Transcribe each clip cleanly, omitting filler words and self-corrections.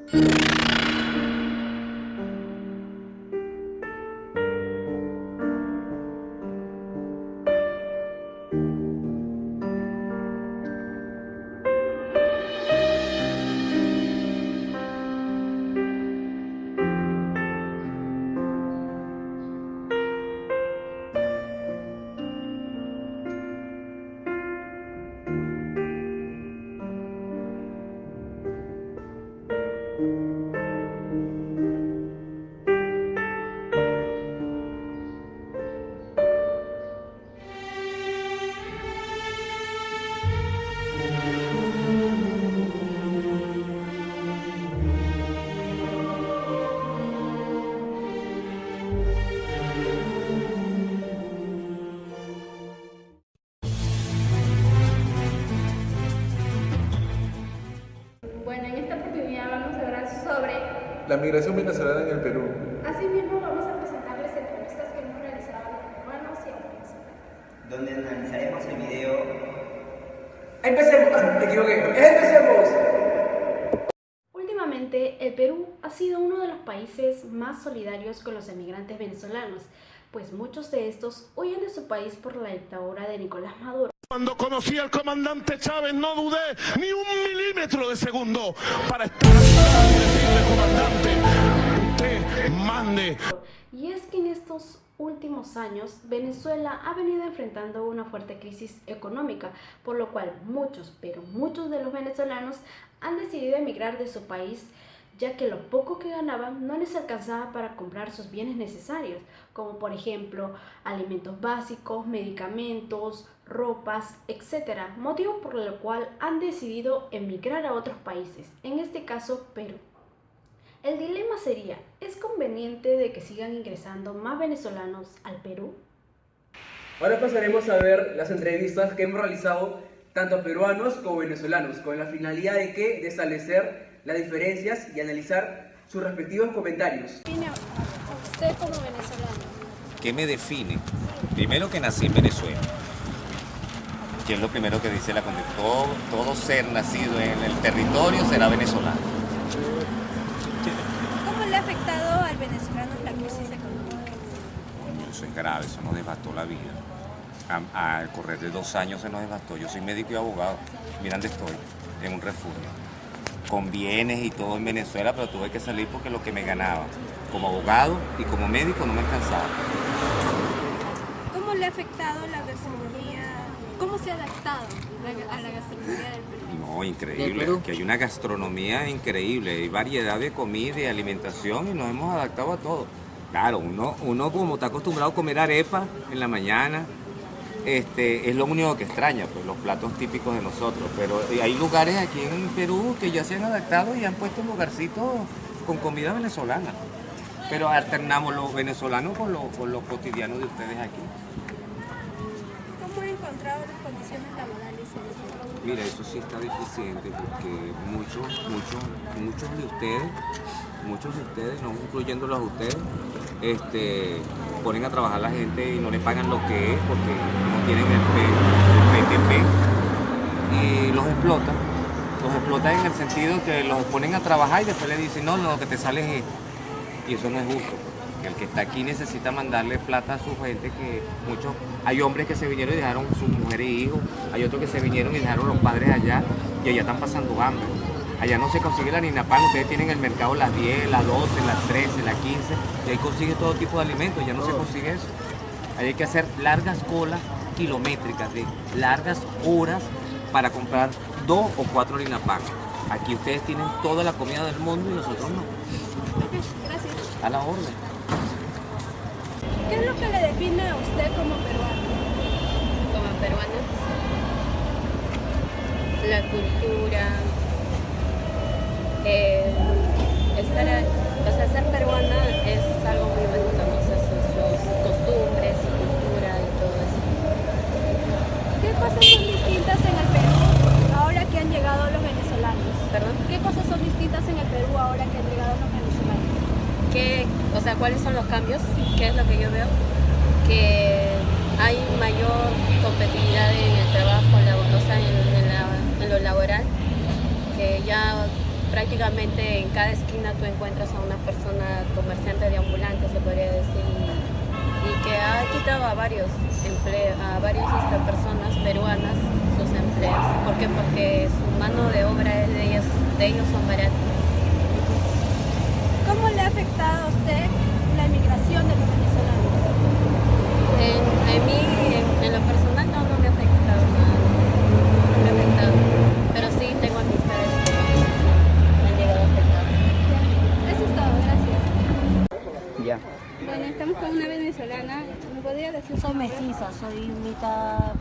Bueno, en esta oportunidad vamos a hablar sobre la migración venezolana en el Perú. Asimismo, vamos a presentarles entrevistas que hemos realizado a los peruanos y a los venezolanos, donde analizaremos el video. ¡Empecemos! Me equivoqué. ¡Empecemos! Últimamente, el Perú ha sido uno de los países más solidarios con los emigrantes venezolanos, pues muchos de estos huyen de su país por la dictadura de Nicolás Maduro. Cuando conocí al comandante Chávez no dudé ni un milímetro de segundo para estar aquí y decirle: comandante, usted mande. Y es que en estos últimos años Venezuela ha venido enfrentando una fuerte crisis económica, por lo cual muchos, pero muchos de los venezolanos han decidido emigrar de su país, ya que lo poco que ganaban no les alcanzaba para comprar sus bienes necesarios, como por ejemplo alimentos básicos, medicamentos, ropas, etc. Motivo por el cual han decidido emigrar a otros países, en este caso Perú. El dilema sería: ¿es conveniente de que sigan ingresando más venezolanos al Perú? Ahora pasaremos a ver las entrevistas que hemos realizado tanto a peruanos como venezolanos, con la finalidad de que de establecer las diferencias y analizar sus respectivos comentarios. ¿Define usted como venezolano? ¿Qué me define? Primero, que nací en Venezuela, que es lo primero que dice la Constitución. Todo ser nacido en el territorio será venezolano. ¿Cómo le ha afectado al venezolano la crisis económica? Coño, eso es grave, eso nos devastó la vida. Al correr de 2 años se nos devastó. Yo soy médico y abogado. Mira dónde estoy, en un refugio, con bienes y todo en Venezuela, pero tuve que salir porque lo que me ganaba como abogado y como médico no me alcanzaba. ¿Cómo le ha afectado la gastronomía? ¿Cómo se ha adaptado a la gastronomía del Perú? No, increíble, que hay una gastronomía increíble, hay variedad de comida y alimentación y nos hemos adaptado a todo. Claro, uno como está acostumbrado a comer arepa en la mañana, es lo único que extraña, pues los platos típicos de nosotros, pero hay lugares aquí en Perú que ya se han adaptado y han puesto un lugarcito con comida venezolana, pero alternamos lo venezolano con lo cotidiano de ustedes aquí. ¿Cómo ha encontrado las condiciones laborales en el Perú? Mira, eso sí está deficiente porque muchos de ustedes, no incluyéndolos a ustedes, ponen a trabajar a la gente y no les pagan lo que es porque no tienen el PTP y los explotan en el sentido que los ponen a trabajar y después les dicen: no, lo que te sale es esto. Y eso no es justo, porque el que está aquí necesita mandarle plata a su gente, que hay hombres que se vinieron y dejaron sus mujeres y hijos, hay otros que se vinieron y dejaron los padres allá y allá están pasando hambre. Allá no se consigue la harina pan, ustedes tienen el mercado las 10, las 12, las 13, las 15, y ahí consigue todo tipo de alimentos, ya no se consigue eso. Ahí hay que hacer largas colas kilométricas, de largas horas para comprar 2 o 4 harina pan. Aquí ustedes tienen toda la comida del mundo y nosotros no. Gracias. A la orden. ¿Qué es lo que le define a usted como peruano? Como peruana, la cultura, ser peruana es algo muy bonito, ¿no? O sea, sus costumbres, su cultura y todo eso. ¿Qué cosas son distintas en el Perú ahora que han llegado los venezolanos? ¿Perdón? ¿Qué cosas son distintas en el Perú ahora que han llegado los venezolanos? O sea, ¿cuáles son los cambios? ¿Qué es lo que yo veo? Que hay mayor competitividad en el trabajo, o sea, en lo laboral, que ya prácticamente en cada esquina tú encuentras a una persona comerciante de ambulante, se podría decir, y que ha quitado a varios personas peruanas sus empleos. ¿Por qué? Porque su mano de obra de ellos son baratas. ¿Cómo le ha afectado a usted la emigración de los venezolanos? A mí, en lo personal, no me ha afectado nada. No me ha afectado. Pero sí tengo amistades que me han llegado a afectar. Eso es todo, gracias. Ya. Bueno, estamos con una venezolana. ¿Me podría decir? Soy mestiza, soy mitad,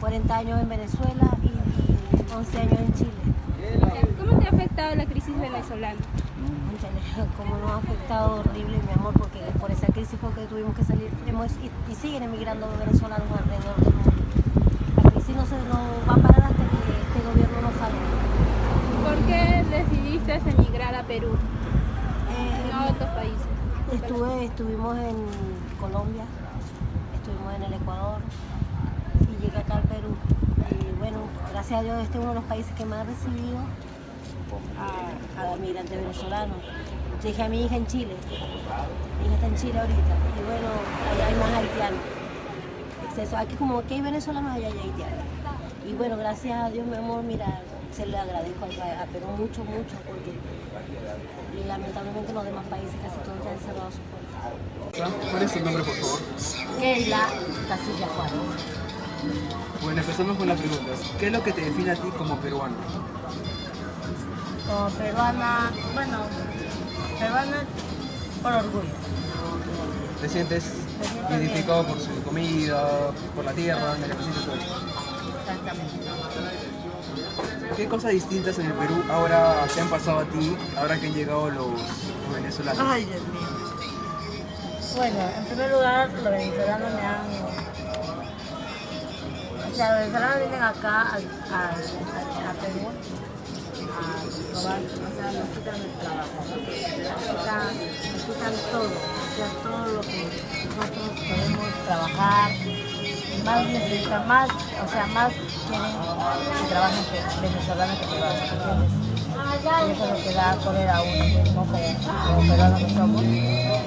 40 años en Venezuela y 11 años en Chile. ¿Cómo te ha afectado la crisis venezolana? Como nos ha afectado horrible, mi amor, porque por esa crisis fue que tuvimos que salir y siguen emigrando venezolanos alrededor del mundo. La crisis no va a parar hasta que este gobierno no salga. ¿Por qué decidiste emigrar a Perú, no a otros países? Estuvimos en Colombia, estuvimos en el Ecuador y llegué acá al Perú. Y bueno, gracias a Dios este es uno de los países que más ha recibido a migrantes venezolanos. Dejé a mi hija en Chile, mi hija está en Chile ahorita, y bueno, allá hay más haitianos. Exceso. Aquí como que hay venezolanos, allá hay haitianos. Y bueno, gracias a Dios, mi amor, mira, se le agradezco a Perú mucho, porque lamentablemente en los demás países casi todos ya han cerrado sus puertas. ¿Cuál es tu nombre, por favor? Keila Casilla Juárez. Bueno, empezamos con las preguntas. ¿Qué es lo que te define a ti como peruano? Como peruana, peruana por orgullo. ¿Te sientes identificado por su comida, por la tierra, en el ecosistema y todo eso? Exactamente. ¿Qué cosas distintas en el Perú ahora te han pasado a ti, ahora que han llegado los venezolanos? Ay, Dios mío. Bueno, en primer lugar, los venezolanos me han... O sea, los venezolanos vienen acá a Perú a robar, o sea, nos quitan el trabajo, nos quitan todo, o sea, todo lo que nosotros podemos trabajar, más necesitan, más quieren que trabajen venezolanos que peruanos, ¿entiendes? Y eso es lo que da cólera a uno, como peruanos que somos, que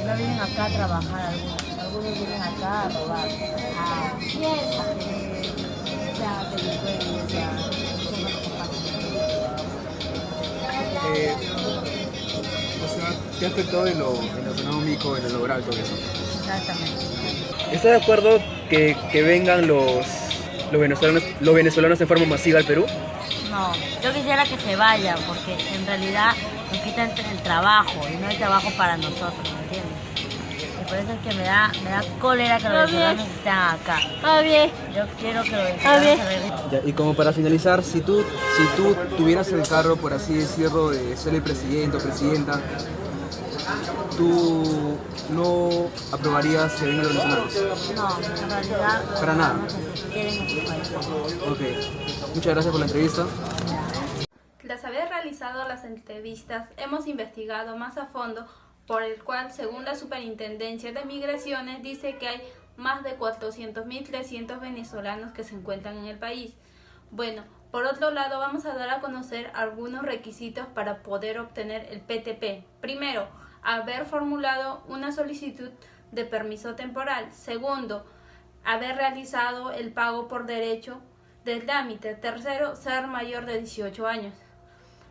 no vienen acá a trabajar algunos vienen acá a robar, a delincuentes, o sea, eso no es lo que pasa. O sea, ¿te ha afectado en lo económico, en lo laboral, todo eso? Exactamente. ¿Estás de acuerdo que vengan los venezolanos en forma masiva al Perú? No, yo quisiera que se vayan porque en realidad nos quitan el trabajo y no hay trabajo para nosotros, ¿me entiendes? Y por eso es que me da cólera que los venezolanos estén acá. Yo quiero que los venezolanos se regresen. Ya, y como para finalizar, si tú tuvieras el cargo, por así decirlo, de ser el presidente o presidenta, ¿tú no aprobarías que vengan los venezolanos? No, en realidad... Para nada. No se quieren nuestro país. Ok, muchas gracias por la entrevista. Tras haber realizado las entrevistas, hemos investigado más a fondo, por el cual, según la Superintendencia de Migraciones, dice que hay más de 400.300 venezolanos que se encuentran en el país. Bueno, por otro lado, vamos a dar a conocer algunos requisitos para poder obtener el PTP. Primero, haber formulado una solicitud de permiso temporal. Segundo, haber realizado el pago por derecho del trámite. Tercero, ser mayor de 18 años.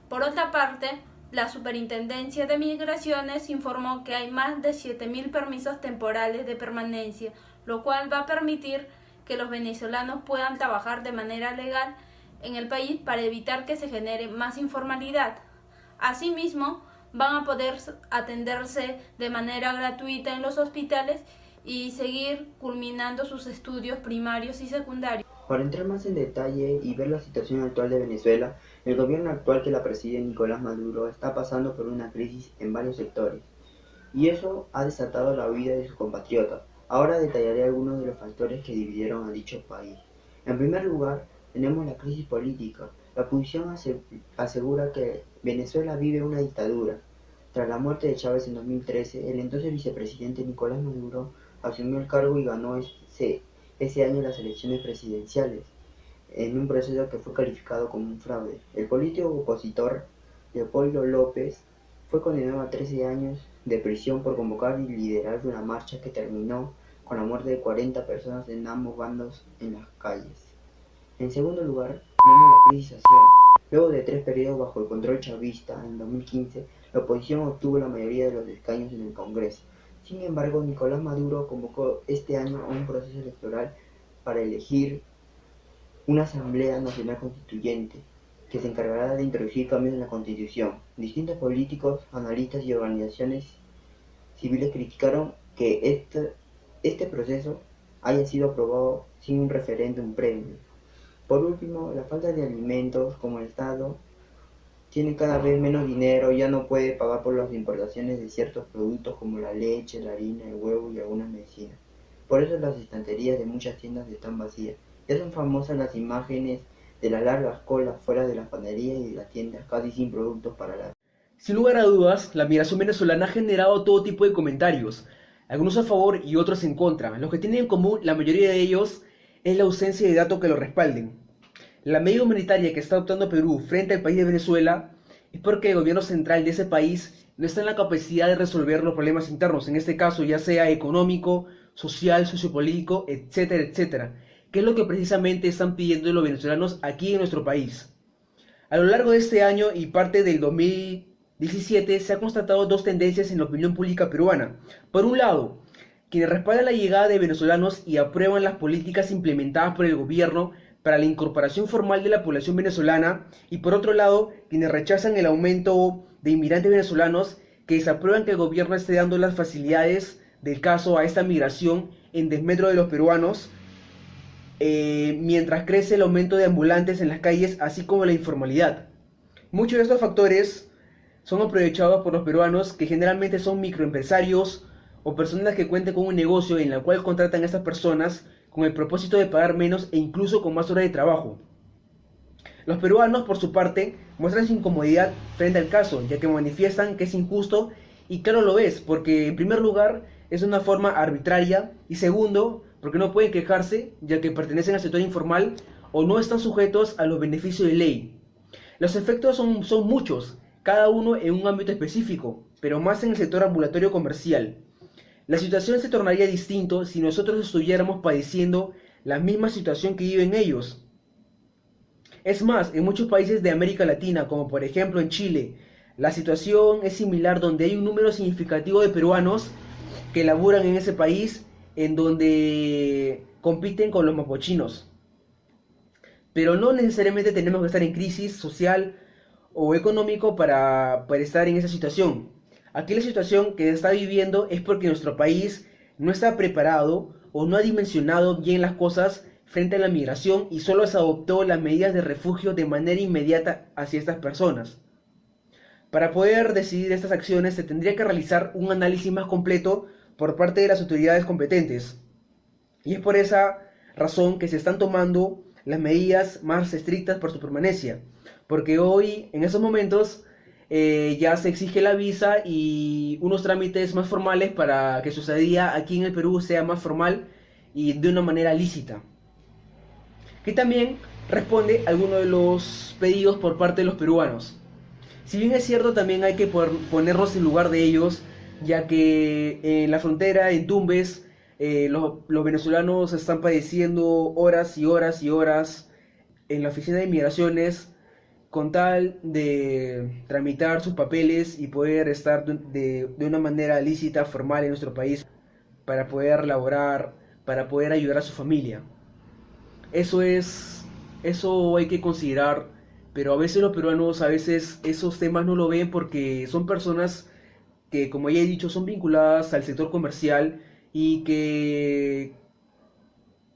Por otra parte, la Superintendencia de Migraciones informó que hay más de 7.000 permisos temporales de permanencia, lo cual va a permitir que los venezolanos puedan trabajar de manera legal en el país para evitar que se genere más informalidad. Asimismo, van a poder atenderse de manera gratuita en los hospitales y seguir culminando sus estudios primarios y secundarios. Para entrar más en detalle y ver la situación actual de Venezuela, el gobierno actual que la preside Nicolás Maduro está pasando por una crisis en varios sectores, y eso ha desatado la huida de sus compatriotas. Ahora detallaré algunos de los factores que dividieron a dicho país. En primer lugar, tenemos la crisis política. La oposición asegura que Venezuela vive una dictadura. Tras la muerte de Chávez en 2013, el entonces vicepresidente Nicolás Maduro asumió el cargo y ganó ese año las elecciones presidenciales, en un proceso que fue calificado como un fraude. El político opositor Leopoldo López, fue condenado a 13 años de prisión por convocar y liderar una marcha que terminó con la muerte de 40 personas en ambos bandos en las calles. En segundo lugar, tenemos la crisis social. Luego de 3 periodos bajo el control chavista, en 2015, la oposición obtuvo la mayoría de los escaños en el Congreso. Sin embargo, Nicolás Maduro convocó este año a un proceso electoral para elegir una Asamblea Nacional Constituyente que se encargará de introducir cambios en la Constitución. Distintos políticos, analistas y organizaciones civiles criticaron que este proceso haya sido aprobado sin un referéndum previo. Por último, la falta de alimentos, como el Estado tiene cada vez menos dinero, ya no puede pagar por las importaciones de ciertos productos como la leche, la harina, el huevo y algunas medicinas. Por eso las estanterías de muchas tiendas están vacías. Ya son famosas las imágenes de las largas colas fuera de las panaderías y de las tiendas, casi sin productos para la... Sin lugar a dudas, la migración venezolana ha generado todo tipo de comentarios, algunos a favor y otros en contra. Los que tienen en común, la mayoría de ellos, es la ausencia de datos que lo respalden. La medida humanitaria que está adoptando Perú frente al país de Venezuela es porque el gobierno central de ese país no está en la capacidad de resolver los problemas internos, en este caso ya sea económico, social, sociopolítico, etcétera, etcétera, que es lo que precisamente están pidiendo los venezolanos aquí en nuestro país. A lo largo de este año y parte del 2017 se han constatado dos tendencias en la opinión pública peruana. Por un lado, quienes respaldan la llegada de venezolanos y aprueban las políticas implementadas por el gobierno para la incorporación formal de la población venezolana, y por otro lado, quienes rechazan el aumento de inmigrantes venezolanos que desaprueban que el gobierno esté dando las facilidades del caso a esta migración en desmedro de los peruanos, mientras crece el aumento de ambulantes en las calles, así como la informalidad. Muchos de estos factores son aprovechados por los peruanos, que generalmente son microempresarios o personas que cuenten con un negocio en el cual contratan a estas personas con el propósito de pagar menos e incluso con más horas de trabajo. Los peruanos, por su parte, muestran su incomodidad frente al caso, ya que manifiestan que es injusto, y claro lo es, porque en primer lugar es una forma arbitraria, y segundo, porque no pueden quejarse, ya que pertenecen al sector informal o no están sujetos a los beneficios de ley. Los efectos son muchos, cada uno en un ámbito específico, pero más en el sector ambulatorio comercial. La situación se tornaría distinto si nosotros estuviéramos padeciendo la misma situación que viven ellos. Es más, en muchos países de América Latina, como por ejemplo en Chile, la situación es similar, donde hay un número significativo de peruanos que laburan en ese país, en donde compiten con los mapuchinos. Pero no necesariamente tenemos que estar en crisis social o económico para estar en esa situación. Aquí la situación que está viviendo es porque nuestro país no está preparado o no ha dimensionado bien las cosas frente a la migración, y solo se adoptó las medidas de refugio de manera inmediata hacia estas personas. Para poder decidir estas acciones se tendría que realizar un análisis más completo por parte de las autoridades competentes. Y es por esa razón que se están tomando las medidas más estrictas por su permanencia. Porque hoy, en esos momentos, ya se exige la visa y unos trámites más formales para que su estadía aquí en el Perú sea más formal y de una manera lícita. Que también responde a algunos de los pedidos por parte de los peruanos. Si bien es cierto, también hay que ponernos en lugar de ellos, ya que en la frontera, en Tumbes, los venezolanos están padeciendo horas y horas y horas en la oficina de inmigraciones con tal de tramitar sus papeles y poder estar de una manera lícita, formal en nuestro país, para poder laborar, para poder ayudar a su familia. Eso hay que considerar, pero a veces los peruanos, a veces esos temas no lo ven, porque son personas que, como ya he dicho, son vinculadas al sector comercial, y que,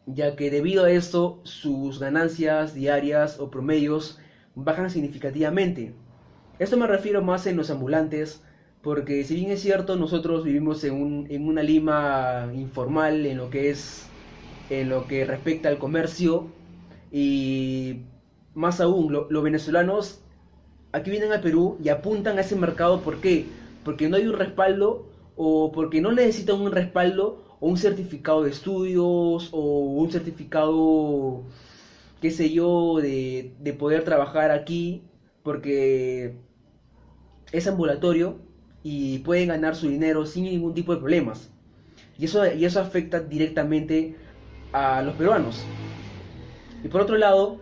ya que debido a esto sus ganancias diarias o promedios bajan significativamente. Esto me refiero más en los ambulantes, porque si bien es cierto, nosotros vivimos en una Lima informal en lo que respecta al comercio, y más aún, los venezolanos aquí vienen al Perú y apuntan a ese mercado. ¿Por qué? Porque no hay un respaldo, o porque no necesitan un respaldo o un certificado de estudios o un certificado, qué sé yo, de poder trabajar aquí, porque es ambulatorio y pueden ganar su dinero sin ningún tipo de problemas. Y eso afecta directamente a los peruanos. Y por otro lado,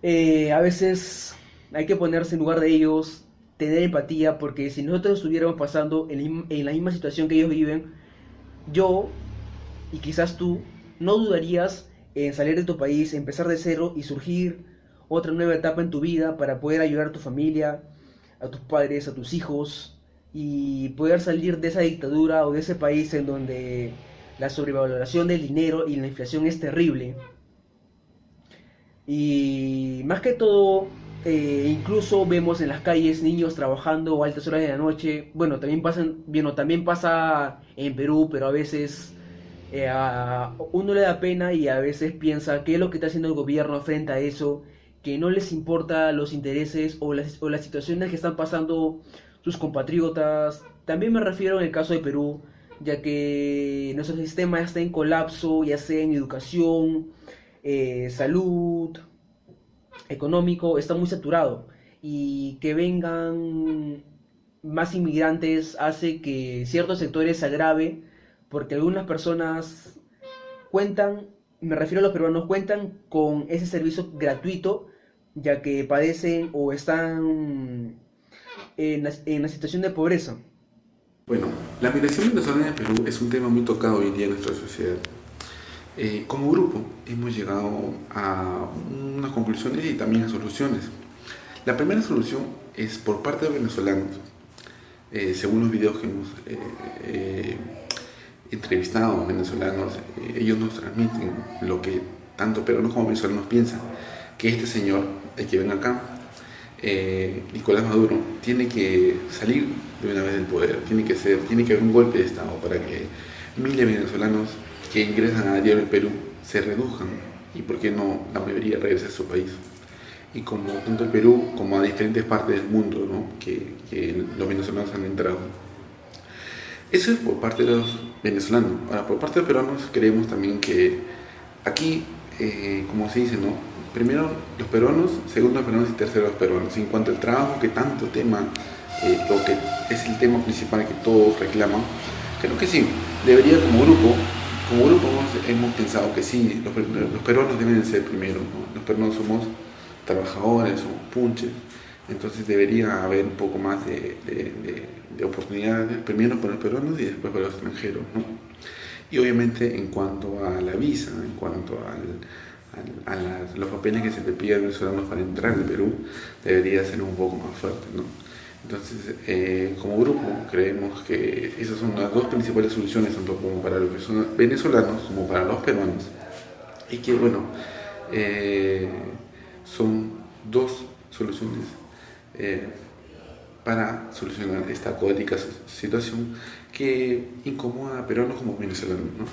a veces hay que ponerse en lugar de ellos, tener empatía, porque si nosotros estuviéramos pasando en la misma situación que ellos viven, yo y quizás tú no dudarías en salir de tu país, empezar de cero y surgir otra nueva etapa en tu vida para poder ayudar a tu familia, a tus padres, a tus hijos y poder salir de esa dictadura o de ese país en donde la sobrevaloración del dinero y la inflación es terrible. Y más que todo, incluso vemos en las calles niños trabajando a altas horas de la noche. Bueno, también pasa en Perú, pero a veces a uno le da pena y a veces piensa qué es lo que está haciendo el gobierno frente a eso, que no les importa los intereses o las situaciones que están pasando sus compatriotas. También me refiero en el caso de Perú, ya que nuestro sistema está en colapso, ya sea en educación, salud, económico, está muy saturado. Y que vengan más inmigrantes hace que ciertos sectores se agrave, porque algunas personas me refiero a los peruanos, cuentan con ese servicio gratuito, ya que padecen o están en la situación de pobreza. Bueno, la migración venezolana en Perú es un tema muy tocado hoy en día en nuestra sociedad. Como grupo hemos llegado a unas conclusiones y también a soluciones. La primera solución es por parte de venezolanos. Según los videos que hemos entrevistado a venezolanos, ellos nos transmiten lo que tanto peruanos como venezolanos piensan, que este señor, el que ven acá, Nicolás Maduro, tiene que salir de una vez del poder, tiene que haber un golpe de Estado para que miles de venezolanos que ingresan a diario del Perú se reduzcan y, por qué no, la mayoría regrese a su país. Y como tanto el Perú como a diferentes partes del mundo, ¿no?, que los venezolanos han entrado. Eso es por parte de los venezolanos. Ahora, por parte de los peruanos, creemos también que aquí, como se dice, ¿no?, primero los peruanos, segundo los peruanos y tercero los peruanos. En cuanto al trabajo que tanto tema, o que es el tema principal que todos reclaman, creo que sí, debería como grupo hemos pensado que sí, los peruanos deben ser primero, ¿no? Los peruanos somos trabajadores, somos punches, entonces debería haber un poco más de oportunidades, primero para los peruanos y después para los extranjeros, ¿no? Y obviamente en cuanto a la visa, en cuanto a los papeles que se le piden a los venezolanos para entrar en Perú, debería ser un poco más fuerte, ¿no? Entonces, como grupo, creemos que esas son las dos principales soluciones, tanto como para los venezolanos como para los peruanos. Y que, bueno, son dos soluciones para solucionar esta caótica situación que incomoda a peruanos como venezolanos, ¿no?